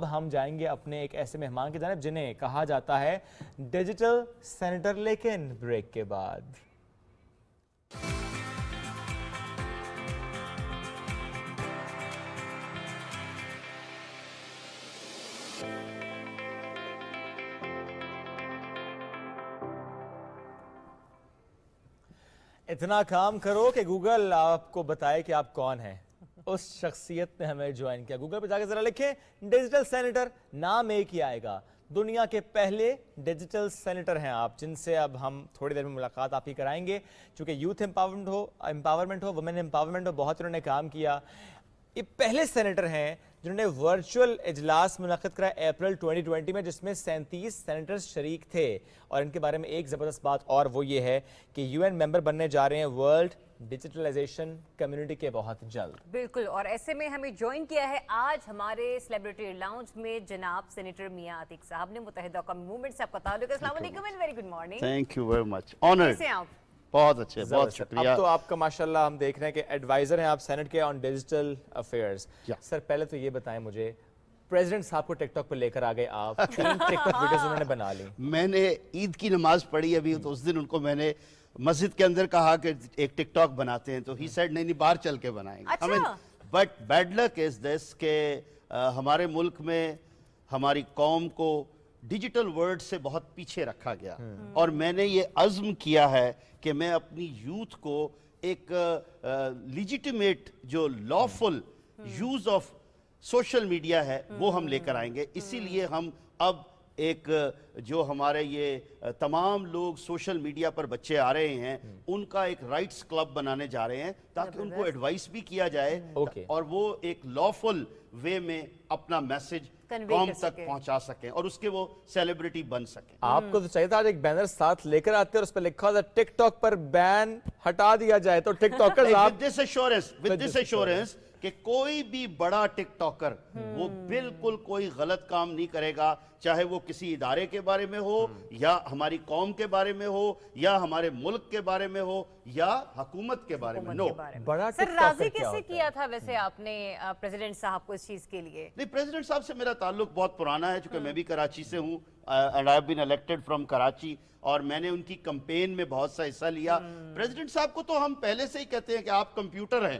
اب ہم جائیں گے اپنے ایک ایسے مہمان کی جانب جنہیں کہا جاتا ہے ڈیجیٹل سینیٹر، لیکن بریک کے بعد اتنا کام کرو کہ گوگل آپ کو بتائے کہ آپ کون ہیں۔ اس شخصیت نے ہمیں جوائن کیا۔ گوگل پہ جا کے ذرا لکھیں ڈیجیٹل سینیٹر، نام ایک ہی آئے گا۔ دنیا کے پہلے ڈیجیٹل سینیٹر ہیں آپ، جن سے اب ہم تھوڑی دیر میں ملاقات آپ کی کرائیں گے۔ چونکہ یوتھ امپاورمنٹ ہو، ویمن امپاورمنٹ ہو، بہت انہوں نے کام کیا۔ یہ پہلے سینیٹر ہیں جنہوں نے ورچوئل اجلاس منعقد کرا اپریل 2020 میں، جس میں 37 سینیٹرز شریک تھے۔ اور ان کے بارے میں ایک زبردست بات اور وہ یہ ہے کہ یو این ممبر بننے جا رہے ہیں ورلڈ ڈیجیٹلائزیشن کمیونٹی کے بہت جلد۔ بالکل، اور ایسے میں ہمیں جوائن کیا ہے آج ہمارے سیلیبریٹی لاؤنج میں جناب سینیٹر میاں عتیق صاحب نے، متحدہ قومی موومنٹ سے آپ کا تعلق ہے۔ السلام علیکم and very good morning. Thank you very much, honoured. کیسے ہیں آپ؟ بہت اچھے، بہت شکریہ۔ اب تو آپ کا ماشاءاللہ ہم دیکھ رہے ہیں کہ ایڈوائزر ہیں آپ سینٹ کے آن ڈیجیٹل افیئرز۔ سر پہلے تو یہ بتائیں مجھے، پریزیڈنٹ صاحب کو ٹک ٹاک پہ لے کر آ گئے آپ، 3 ٹک ٹاک ویڈیوز انہوں نے بنا لی۔ میں نے عید کی نماز پڑھی ابھی، تو اس دن ان کو میں نے مسجد کے اندر کہا کہ ایک ٹک ٹاک بناتے ہیں، تو ہی سیڈ نہیں باہر چل کے بنائیں گے۔ بٹ بیڈ لک از دس کہ ہمارے ملک میں ہماری قوم کو ڈیجیٹل ورلڈ سے بہت پیچھے رکھا گیا، اور میں نے یہ عزم کیا ہے کہ میں اپنی یوتھ کو ایک لیجیٹیمیٹ جو lawful use of social media ہے وہ ہم لے کر آئیں گے۔ اسی لیے ہم اب ایک جو ہمارے یہ تمام لوگ سوشل میڈیا پر بچے آ رہے ہیں ان کا ایک رائٹس کلب بنانے جا رہے ہیں، تاکہ ان کو ایڈوائس بھی کیا جائے اور وہ ایک لافل وے میں اپنا میسج قوم تک پہنچا سکیں اور اس کے وہ سیلیبریٹی بن سکیں۔ آپ کو تو چاہیے تھا آج ایک بینر ساتھ لے کر آتے اور اس پہ لکھا تھا ٹک ٹاک پر بین ہٹا دیا جائے، تو ٹک ٹاکرز with this assurance کہ کوئی بھی بڑا ٹک ٹاکر وہ بالکل کوئی غلط کام نہیں کرے گا، چاہے وہ کسی ادارے کے بارے میں ہو یا ہماری قوم کے بارے میں ہو یا ہمارے ملک کے بارے میں ہو یا حکومت کے بارے میں۔ بڑا سر راضی کیسے کیا تھا ویسے آپ نے پریزیڈنٹ صاحب کو اس چیز کے لیے؟ نہیں، پریزیڈنٹ صاحب سے میرا تعلق بہت پرانا ہے، چونکہ میں بھی کراچی سے ہوں، and I have been elected from Karachi, اور میں نے ان کی کمپین میں بہت سا حصہ لیا۔ پریزیڈنٹ صاحب کو تو ہم پہلے سے ہی کہتے ہیں کہ آپ کمپیوٹر ہیں،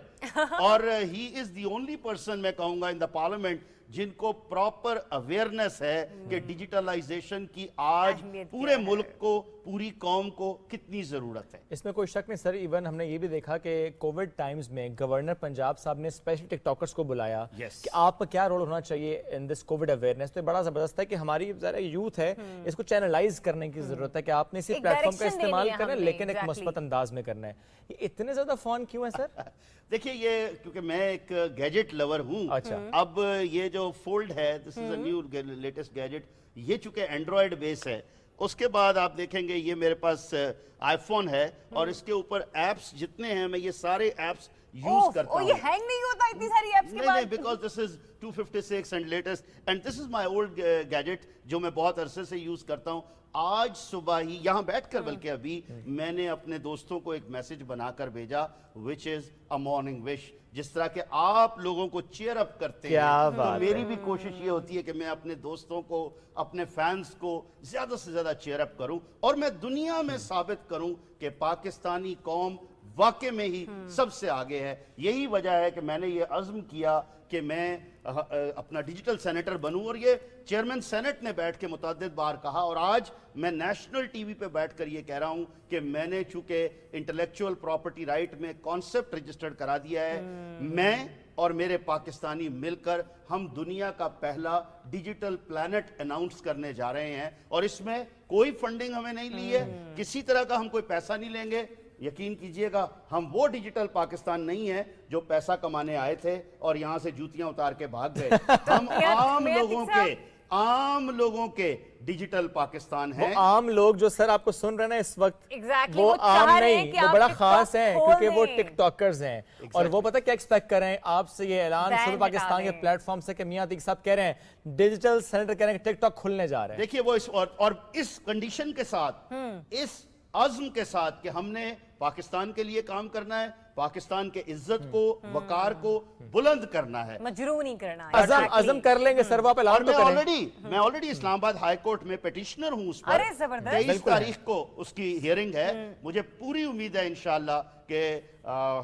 اور ہی از دی اونلی پرسن میں کہوں گا ان دا پارلیمنٹ جن کو پراپر اویئرنیس ہے کہ ڈیجیٹلائزیشن کی آج پورے ملک کو، پوری قوم کو کتنی ضرورت ہے۔ اس میں کوئی شک نہیں سر، ایون ہم نے یہ بھی دیکھا کہ کووڈ ٹائمز میں گورنر پنجاب صاحب نے اسپیشل ٹک ٹاکرز کو بلایا کہ آپ کا کیا رول ہونا چاہیے ان دس کووڈ اویئرنیس۔ تو بڑا زبردست ہے کہ ہماری یوتھ ہے، اس کو چینلائز کرنے کی ضرورت ہے کہ آپ نے اسی پلیٹ فارم کا استعمال کرنا ہے، لیکن ایک مثبت انداز میں کرنا ہے۔ یہ اتنے زیادہ فون کیوں ہے سر؟ دیکھیے، یہ کیونکہ میں ایک گیجٹ لور ہوں، اب یہ جو فولڈ ہے دس از اے نیو لیٹسٹ گیجٹ، یہ چونکہ اینڈرائیڈ بیس ہے، اس کے بعد آپ دیکھیں گے یہ میرے پاس آئی فون ہے، اور اس کے اوپر ایپس جتنے ہیں میں یہ سارے ایپس یوز کرتا ہوں۔ یہ ہینگ نہیں ہوتا اتنی ساری ایپس کے بعد؟ نہیں، because this is 256 and latest, and this is my old gadget جو میں بہت عرصے سے یوز کرتا ہوں۔ آج صبح ہی یہاں بیٹھ کر بلکہ ابھی میں نے اپنے دوستوں کو ایک میسج بنا کر بھیجا which is a morning wish، جس طرح کہ آپ لوگوں کو چیئر اپ کرتے ہیں، تو میری بھی کوشش یہ ہوتی ہے کہ میں اپنے دوستوں کو، اپنے فینس کو زیادہ سے زیادہ چیئر اپ کروں، اور میں دنیا میں ثابت کروں کہ پاکستانی قوم واقع میں ہی سب سے آگے ہے۔ یہی وجہ ہے کہ میں نے یہ عزم کیا کہ میں اپنا ڈیجیٹل سینیٹر بنوں، اور یہ چیئرمین سینٹ نے بیٹھ کے متعدد بار کہا، اور آج میں نیشنل ٹی وی پہ بیٹھ کر یہ کہہ رہا ہوں کہ میں نے چونکہ انٹلیکچوئل پراپرٹی رائٹ میں کانسیپٹ رجسٹرڈ کرا دیا ہے، میں اور میرے پاکستانی مل کر ہم دنیا کا پہلا ڈیجیٹل پلانٹ اناؤنس کرنے جا رہے ہیں، اور اس میں کوئی فنڈنگ ہمیں نہیں لی ہے، کسی طرح کا ہم کوئی پیسہ نہیں لیں گے۔ یقین کیجئے گا ہم وہ ڈیجیٹل پاکستان نہیں ہے جو پیسہ کمانے آئے تھے اور یہاں سے جوتیاں اتار کے بھاگ گئے، ہم عام لوگوں کے ڈیجیٹل پاکستان ہیں۔ وہ عام لوگ جو سر آپ کو سن رہے ہیں اس وقت، وہ عام نہیں، وہ بڑا خاص ہیں کیونکہ وہ ٹک ٹاکرز ہیں، اور وہ پتہ کیا ایکسپیکٹ کر رہے ہیں آپ سے؟ یہ اعلان صبح پاکستان کے پلیٹ فارم سے کہ میاں عتیق صاحب کہہ رہے ہیں ڈیجیٹل سینیٹر کہہ رہے ہیں کہ ٹک ٹاک کھلنے جا رہے ہیں۔ دیکھیے وہ اور اس کنڈیشن کے ساتھ، اس عزم کے ساتھ کہ ہم نے پاکستان کے لیے کام کرنا ہے, پاکستان کے عزت کو, وقار کو بلند کرنا ہے. مجروح نہیں کرنا ہے. عزم کر لیں گے سر, آپ اعلان تو کریں. میں آلریڈی اسلام آباد ہائی کورٹ میں پیٹیشنر ہوں اس پر. ارے زبردست. 23 تاریخ کو اس کی ہیئرنگ ہے. مجھے پوری امید ہے انشاءاللہ کہ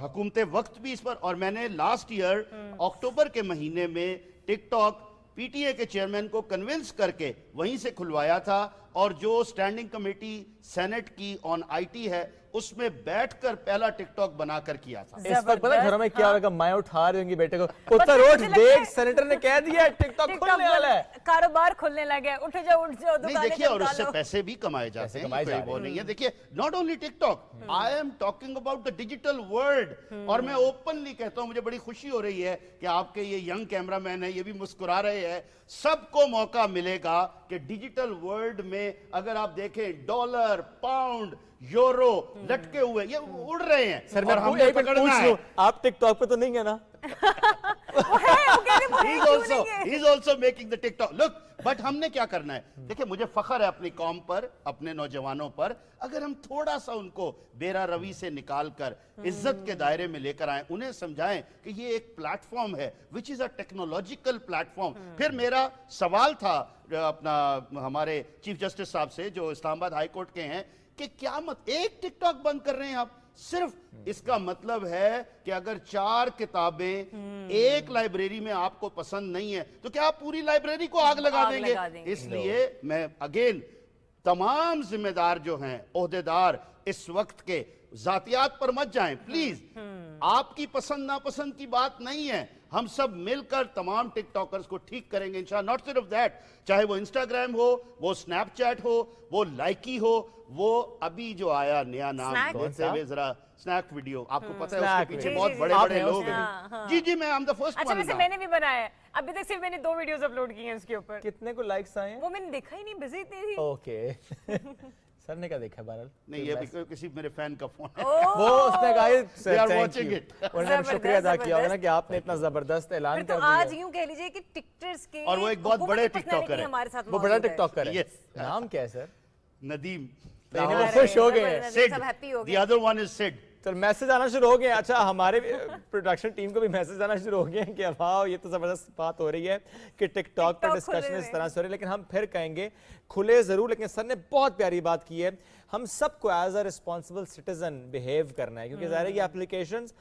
حکومت وقت بھی اس پر, اور میں نے لاسٹ ایئر اکتوبر کے مہینے میں ٹک ٹاک پی ٹی اے کے چیئرمین کو کنونس کر کے وہیں سے کھلوایا تھا, اور جو سٹینڈنگ کمیٹی سینٹ کی آن آئی ٹی ہے اس میں بیٹھ کر پہلا ٹک ٹاک بنا کر کیا تھا. اس پر پتہ گھروں میں کیا ہوگا, مائیں اٹھا رہی ہوں گی بیٹے کو, پتر اٹھ دیکھ سینیٹر نے کہہ دیا ٹک ٹاک کھلنے والا ہے, کاروبار کھلنے لگا ہے, اٹھ جاؤ نہیں دیکھیے, اور اس سے پیسے بھی کمائے جاتے ہیں, کوئی وہ نہیں ہے. دیکھیے not only TikTok, I am talking about the digital world, اور میں اوپنلی کہتا ہوں مجھے بڑی خوشی ہو رہی ہے کہ آپ کے یہ ینگ کیمرہ مین ہیں, یہ بھی مسکرا رہے ہیں. سب کو موقع ملے گا کہ ڈیجیٹل ورلڈ میں اگر آپ دیکھیں ڈالر, پاؤنڈ, یورو لٹکے ہوئے یہ اڑ رہے ہیں. سر میں پوچھ لوں, آپ ٹک ٹاک پہ تو نہیں ہے نا؟ He's also making the TikTok. Look, but ہم نے کیا کرنا ہے, دیکھیں مجھے فخر ہے اپنی قوم پر, اپنے نوجوانوں پر. اگر ہم تھوڑا سا ان کو بیرا روی سے نکال کر عزت کے دائرے میں لے کر آئیں, انہیں سمجھائیں کہ یہ ایک پلیٹ فارم ہے which is a technological platform. پھر میرا سوال تھا اپنا ہمارے چیف جسٹس صاحب سے جو اسلام آباد ہائی کورٹ کے ہیں, کہ کیا ایک ٹک ٹاک بند کر رہے ہیں آپ؟ صرف اس کا مطلب ہے کہ اگر 4 کتابیں ایک لائبریری میں آپ کو پسند نہیں ہے تو کیا آپ پوری لائبریری کو آگ لگا دیں گے؟ اس لیے میں اگین تمام ذمہ دار جو ہیں, عہدیدار, اس وقت کے ذاتیات پر مت جائیں پلیز. آپ کی پسند ناپسند کی بات نہیں ہے, ہم سب مل کر تمام ٹک ٹاکرز کو ٹھیک کریں گے انشاءاللہ. ناٹ صرف دیٹ, چاہے وہ انسٹاگرام ہو, وہ سنیپ چیٹ ہو, وہ لائکی ہو, وہ ابھی جو آیا نیا نام دیتے ہوئے ذرا سنیک ویڈیو, آپ کو پتہ ہے اس کے پیچھے بہت بڑے بڑے لوگ ہیں. جی میں I'm the first one. اچھا ویسے میں نے بھی بنایا ہے, ابھی تک صرف میں نے 2 ویڈیوز اپلوڈ کی ہیں اس کے اوپر. کتنے کو لائکس آئے ہیں وہ میں نے دیکھا ہی نہیں, بزی اتنی تھی. اوکے سر نے کیا دیکھا بہرحال؟ نہیں یہ کسی میرے فین کا فون ہے, وہ اس نے کہا they are watching it. انہوں نے شکریہ ادا کیا ہوگا نا کہ آپ نے اتنا زبردست اعلان کر دیا. آج یوں کہہ لیجئے کہ ٹکٹرز کے, اور وہ ایک بہت بڑے ٹک ٹاکر ہے, وہ بڑا ٹک ٹاکر ہے. نام کیا ہے سر؟ ندیم. وہ خوش ہو گئے ہیں. سب ہیپی ہو گئے. The other one is Sid. تو میسج آنا شروع ہو گئے. اچھا ہمارے پروڈکشن ٹیم کو بھی میسج آنا شروع ہو گئے ہیں کہ واو یہ تو زبردست بات ہو رہی ہے کہ ٹک ٹاک پر ڈسکشن اس طرح سے ہو رہی ہے. لیکن ہم پھر کہیں گے کھلے ضرور, لیکن سر نے بہت پیاری بات کی ہے, ہم سب کو as a responsible citizen behave کرنا ہے, کیونکہ ظاہر ہے یہ اپلیکیشنز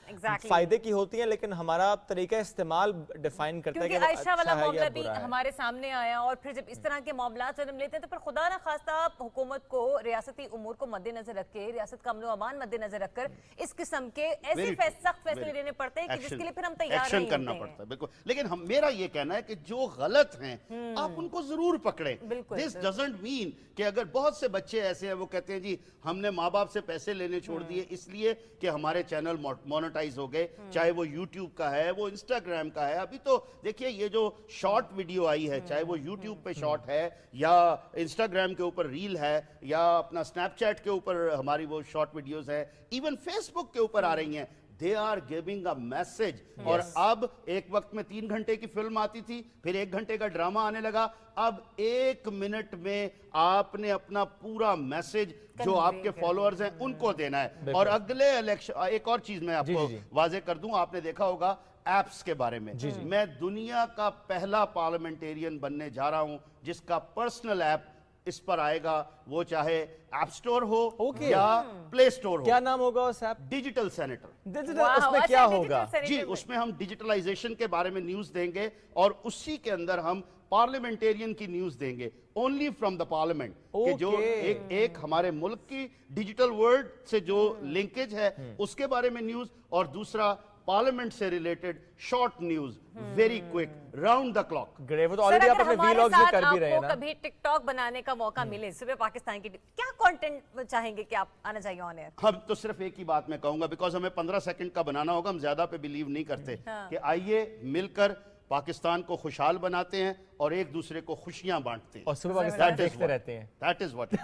فائدے کی ہوتی ہیں لیکن ہمارا طریقہ استعمال ڈیفائن کرتا ہے کہ کیونکہ عائشہ والا معاملہ بھی ہمارے سامنے آیا, اور پھر جب اس طرح کے معاملات جنم لیتے ہیں تو پھر خدا نہ خواستہ حکومت کو ریاستی امور کو مد نظر رکھ کے, ریاست کا امن و امان مد نظر رکھ کر اس قسم کے ایسے سخت فیصلے لینے پڑتے ہیں کہ جس کے لیے پھر ہم تیار نہیں کرنا پڑتا ہے. بالکل, لیکن میرا یہ کہنا ہے کہ جو غلط ہیں آپ ان کو ضرور پکڑیں. This doesn't mean کہ اگر بہت سے بچے ایسے ہیں وہ کہتے ہیں جی ہم نے ماں باپ سے پیسے لینے چھوڑ دیے اس لیے کہ ہمارے چینل مونیٹائز ہو گئے, چاہے وہ یوٹیوب کا ہے, وہ انسٹاگرام کا ہے. ابھی تو دیکھیے یہ جو شارٹ ویڈیو آئی ہے, چاہے وہ یوٹیوب پہ شارٹ ہے یا انسٹاگرام کے اوپر ریل ہے یا اپنا سنیپ چیٹ کے اوپر ہماری وہ شارٹ ویڈیوز ہیں, ایون فیس بک کے اوپر آ رہی ہیں, they are giving a message. اور اب ایک وقت میں 3 گھنٹے کی فلم آتی تھی, پھر 1 گھنٹے کا ڈرامہ آنے لگا, اب 1 منٹ میں آپ نے اپنا پورا میسج جو آپ کے فالوورز ہیں ان کو دینا ہے. اور اگلے الیکشن, ایک اور چیز میں آپ کو واضح کر دوں, آپ نے دیکھا ہوگا ایپس کے بارے میں, میں دنیا کا پہلا پارلیمنٹیرین بننے جا رہا ہوں جس کا پرسنل ایپ اس پر آئے گا, وہ چاہے ایپ سٹور ہو یا پلے سٹور ہو. کیا نام ہوگا اس ایپ؟ Digital senator. اس میں کیا ہوگا؟ جی اس میں ہم ڈیجیٹلائزیشن کے بارے میں نیوز دیں گے اور اسی کے اندر ہم پارلیمنٹیرین کی نیوز دیں گے, اونلی فرام دا پارلیمنٹ, کہ جو ایک ہمارے ملک کی ڈیجیٹل ورلڈ سے جو لنکیج ہے اس کے بارے میں نیوز, اور دوسرا پارلیمنٹ سے related short news, very quick, round the clock. وہ تو آلریڈی آپ اپنے ویلاگز بھی کر بھی رہے ہیں نا. کبھی ٹک ٹاک بنانے کا موقع ملے صبح پاکستان کی, کیا کانٹینٹ چاہیں گے کہ آپ آنا چاہیے آن ایئر؟ ہم تو صرف ایک ہی بات میں کہوں گا, بیکاز ہمیں 15 سیکنڈ کا بنانا ہوگا, ہم زیادہ پہ بلیو نہیں کرتے, کہ آئیے مل کر پاکستان کو خوشحال بناتے ہیں اور ایک دوسرے کو خوشیاں بانٹتے ہیں, اور صبح پاکستان دیکھتے رہتے ہیں. That is what.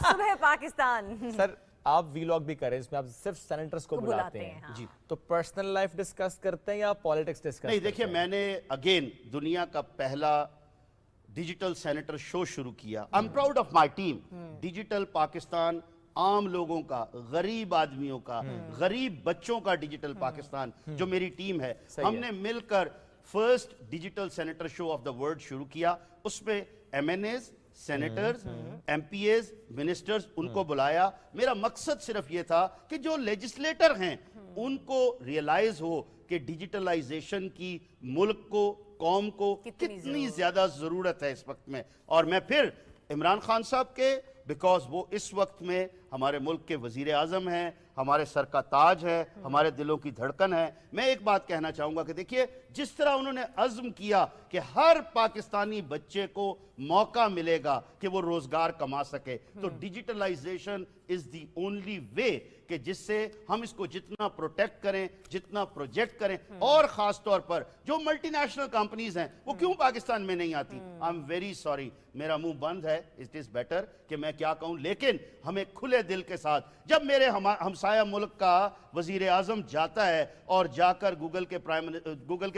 صبح پاکستان. سر آپ ویلاگ بھی کریں, اس میں آپ صرف سینیٹرز کو بلاتے ہیں, جی تو پرسنل لائف ڈسکس کرتے ہیں یا پالیٹکس ڈسکس؟ نہیں دیکھیے, میں نے اگین دنیا کا پہلا ڈیجیٹل سینیٹر شو شروع کیا. I'm proud of my team. Digital Pakistan عام لوگوں کا, غریب آدمیوں کا, غریب بچوں کا ڈیجیٹل پاکستان, جو میری ٹیم ہے, ہم نے مل کر first digital senator show of the world شروع کیا. اس میں MNAs, سینیٹرز, MPAs, منسٹرز, ان کو بلایا. میرا مقصد صرف یہ تھا کہ جو لیجسلیٹر ہیں ان کو ریئلائز ہو کہ ڈیجیٹلائزیشن کی ملک کو, قوم کو کتنی زیادہ ضرورت ہے اس وقت میں. اور میں پھر عمران خان صاحب کے, بیکاز وہ اس وقت میں ہمارے ملک کے وزیر اعظم ہیں, ہمارے سر کا تاج ہے, ہمارے دلوں کی دھڑکن ہے. میں ایک بات کہنا چاہوں گا کہ دیکھیے جس طرح انہوں نے عزم کیا کہ ہر پاکستانی بچے کو موقع ملے گا کہ وہ روزگار کما سکے, تو digitalisation is the only way کہ جس سے ہم اس کو جتنا پروٹیکٹ کریں, جتنا پروجیکٹ کریں. اور خاص طور پر جو ملٹی نیشنل کمپنیز ہیں وہ کیوں پاکستان میں نہیں آتی؟ آئی ایم ویری سوری, میرا منہ بند ہے, اٹ از بیٹر کہ میں کیا کہوں, لیکن ہمیں کھلے دل کے ساتھ, جب میرے ہمسایہ ملک کا وزیر اعظم جاتا ہے اور جا کر گوگل کے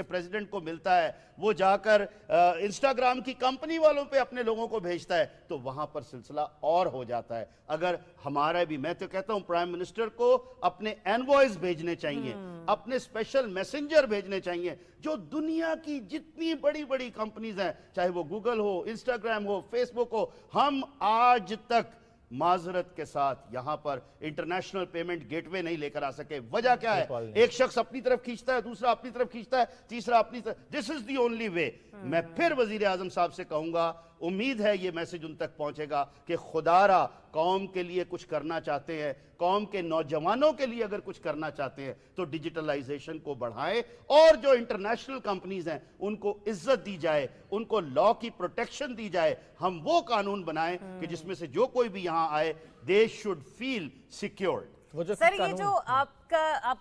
پریزیڈنٹ کو ملتا ہے, وہ جا کر انسٹاگرام کی کمپنی والوں پہ اپنے لوگوں کو بھیجتا ہے, تو وہاں پر سلسلہ اور ہو جاتا ہے. اگر ہمارا بھی, میں تو کہتا ہوں پرائم منسٹر کو اپنے انوائز بھیجنے چاہیے, اپنے اسپیشل میسنجر بھیجنے چاہیے. جو دنیا کی جتنی بڑی بڑی کمپنیز ہیں, چاہے وہ گوگل ہو, انسٹاگرام ہو, فیس بک ہو, ہم آج تک معذرت کے ساتھ یہاں پر انٹرنیشنل پیمنٹ گیٹ وے نہیں لے کر آ سکے. وجہ کیا ہے؟ ایک شخص اپنی طرف کھینچتا ہے, دوسرا اپنی طرف کھینچتا ہے, تیسرا اپنی طرف. دس از دی اونلی وے. میں پھر وزیر اعظم صاحب سے کہوں گا, امید ہے یہ میسج ان تک پہنچے گا کہ خدا را قوم کے لیے کچھ کرنا چاہتے ہیں, قوم کے نوجوانوں کے لیے اگر کچھ کرنا چاہتے ہیں تو ڈیجیٹلائزیشن کو بڑھائیں, اور جو انٹرنیشنل کمپنیز ہیں ان کو عزت دی جائے, ان کو لا کی پروٹیکشن دی جائے. ہم وہ قانون بنائیں کہ جس میں سے جو کوئی بھی یہاں آئے, دے شوڈ فیل سیکیورڈ. سر یہ جو آپ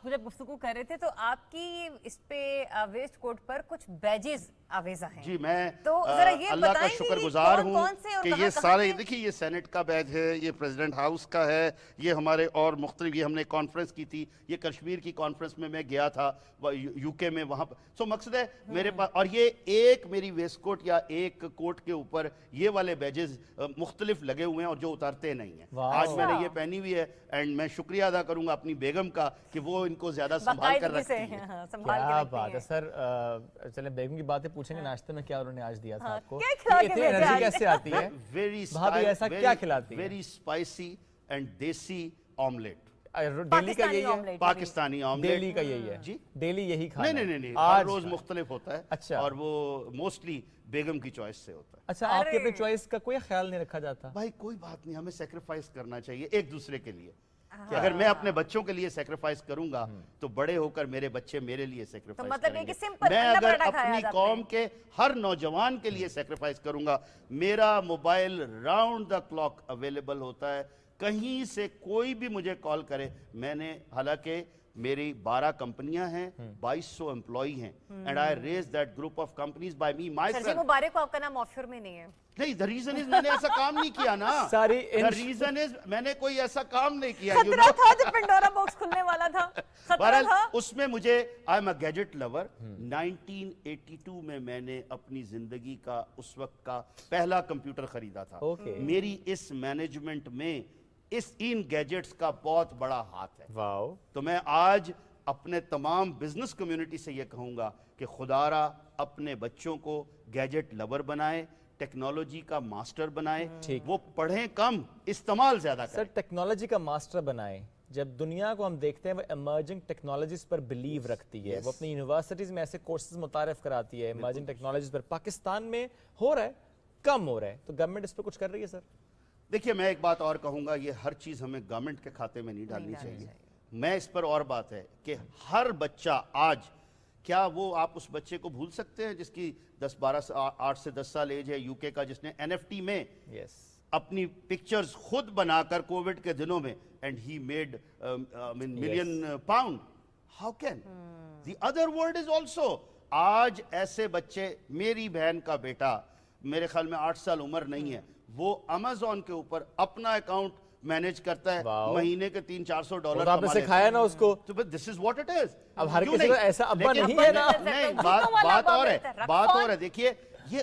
جب گفتگو کر رہے تھے تو آپ کی اس پہ ویسٹ کوٹ پر کچھ بیجز آویزہ ہیں. جی میں اللہ کا شکر گزار ہوں کہ یہ سارے, دیکھیے یہ سینٹ کا بیج ہے, یہ پریزیڈنٹ ہاؤس کا ہے, یہ ہمارے اور مختلف, یہ ہم نے کانفرنس کی تھی, یہ کشمیر کی کانفرنس میں میں گیا تھا یو کے میں, وہاں پر. سو مقصد ہے میرے پاس, اور یہ ایک میری ویسٹ کوٹ یا ایک کوٹ کے اوپر یہ والے بیجز مختلف لگے ہوئے ہیں اور جو اترتے نہیں ہیں. آج میں نے یہ پہنی ہوئی ہے, اینڈ میں شکریہ ادا کروں گا اپنی بیگم کا کہ وہ ان کو زیادہ سنبھال کر رکھتی ہے. کیا بات ہے سر. چلیں بیگم کی باتیں پوچھیں گے, ناشتے میں کیا انہوں نے آج دیا تھا آپ کو, اتنی انرجی کیسے آتی ہے, بھابھی ایسا کیا کھلاتی ہے؟ ویری اسپائسی اینڈ دیسی آملیٹ. ڈیلی کا یہی ہے, پاکستانی آملیٹ ڈیلی کا یہی ہے جی, ڈیلی یہی کھانا؟ نہیں, ہر روز مختلف ہوتا ہے. اچھا, اور وہ موسٹلی بیگم کی چوائس سے ہوتا ہے. اچھا, آپ کے اپنے چوائس کا کوئی خیال نہیں رکھا جاتا؟ بھائی کوئی بات نہیں, ہمیں سیکریفائس کرنا چاہیے ایک دوسرے کے لیے. اگر میں اپنے بچوں کے لیے سیکریفائس کروں گا تو بڑے ہو کر میرے بچے میرے لیے سیکریفائس کریں گے. میں اگر اپنی قوم کے ہر نوجوان کے لیے سیکریفائس کروں گا, میرا mobile round the clock available ہوتا ہے, کہیں سے کوئی بھی مجھے کال کرے. میں نے, حالانکہ میری 12 کمپنیاں ہیں, 2200 امپلائی ہیں, and I raise that group of companies by me myself. مبارک کو آپ کا نام آف شور میں نہیں ہے. نہیں, the reason is میں نے ایسا کام نہیں کیا نا. the reason is میں نے کوئی ایسا کام نہیں کیا. خطرہ تھا جب پنڈورا باکس کھلنے والا تھا, خطرہ تھا. اس میں مجھے, I am a gadget lover. 1982 میں نے اپنی زندگی کا اس وقت کا پہلا کمپیوٹر خریدا تھا. میری اس مینجمنٹ میں ان گیجٹس کا بہت بڑا ہاتھ ہے. تو میں آج اپنے تمام بزنس کمیونٹی سے یہ کہوں گا کہ خدا را اپنے بچوں کو گیجٹ لور بنائے, ٹیکنالوجی کا ماسٹر بنائے, وہ پڑھیں کم, استعمال زیادہ کریں. سر ٹیکنالوجی کا ماسٹر بنائیں. جب دنیا کو ہم دیکھتے ہیں وہ ایمرجنگ ٹیکنالوجیز پر بلیو رکھتی ہے, وہ اپنی یونیورسٹیز میں ایسے کورسز متعارف کراتی ہے ایمرجنگ ٹیکنالوجیز پر. پاکستان میں ہو رہا ہے, کم ہو رہا ہے, تو گورنمنٹ اس پہ کچھ کر رہی ہے سر؟ دیکھیے میں ایک بات اور کہوں گا, یہ ہر چیز ہمیں گورنمنٹ کے کھاتے میں نہیں ڈالنی چاہیے. میں اس پر اور بات ہے کہ ہر بچہ آج, کیا وہ آپ اس بچے کو بھول سکتے ہیں جس کی 8 سے 10 سال ایج ہے, یو کے کا, جس نے NFT میں اپنی پکچرز خود بنا کر کووڈ کے دنوں میں, and he made million pound. How can the other world is also. آج ایسے بچے, میری بہن کا بیٹا, میرے خیال میں 8 سال عمر نہیں ہے, وہ Amazon کے اوپر اپنا اکاؤنٹ مینیج کرتا ہے, مہینے کے $300-400 کما لیتا ہے. آپ نے سکھایا نا اس کو, تو this is what it is. اب ہر کسی کو ایسا ابا نہیں ہے نا. نہیں, بات اور ہے, دیکھیے یہ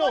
know.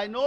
I know